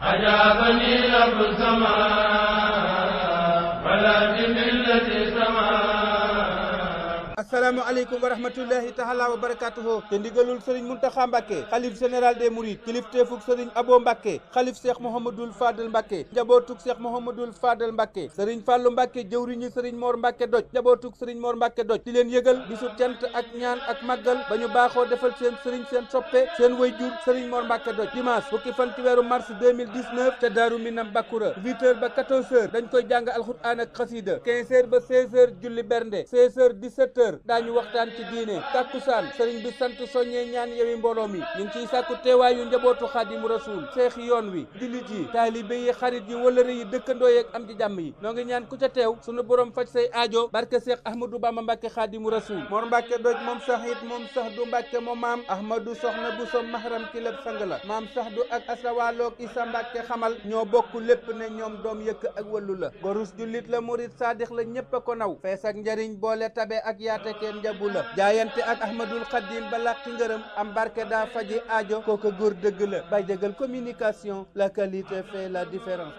أجابني رب السماء ولا بملة السماء. asalaamaaleykum wa rahmatullahi taala wa barakatuhu te ndigalul sëriñ Muntaxa Mbàkke xalif général des mourides kilifteefug sëriñ Abo Mbàkke xalif Cheikh Mouhamadul Fadal Mbàkke njabootug Cheikh Mouhamadul Fadal Mbàkke sëriñ Fàllu Mbàkke jëwriñu sëriñ Mor Mbàkke doj njabootug sëriñ Mor Mbàkke doj di leen yëgal bisu cant ak ñaan ak màggal ba ñu baaxoo defal seen sëriñ seen soppe seen wayjur sëriñ Mor Mbàkke doj dimanche fukki fan ci weeru mars 2019 te Daaru Minam Bakura 8h ba 14h dañ koy jàng alxuraan ak xasida 15h ba 16h julli bernde 16h 17h daañu waxtaan ci diine takkusaan sëriñ bi sant soññee ñaan yewi mbooloo mi ñu ngi ciy sàkku teewaayu njabootu xaadimu rasuul seex yoon wi jullit yi taalibe yi xarit yi wëllëre yi dëkkandoo yeeg am di jàmm yi noo ngi ñaan ku ca teew sunu borom faj say aajo barke seex ahmadou bamba mbàkke xaadimu rasuul Mor Mbàkke doj moom saxit moom sax du mbàkke moom maam ahmadou soxna bu som mahram ki lépp sang la maam sax du ak asawaaloog isa mbàkke xamal ñoo bokk lépp ne ñoom doom yëkk ak wëllu la gorus jullit la murit saadix la ñépp a ko naw fees ak njariñ boole tabe ak yaate kenn njabu la jaayante ak ahmadul xadim ba làqi ngërëm am barke daa faji aajo kooka góor dëgg la bay dëggal communication la qualité fait la différence.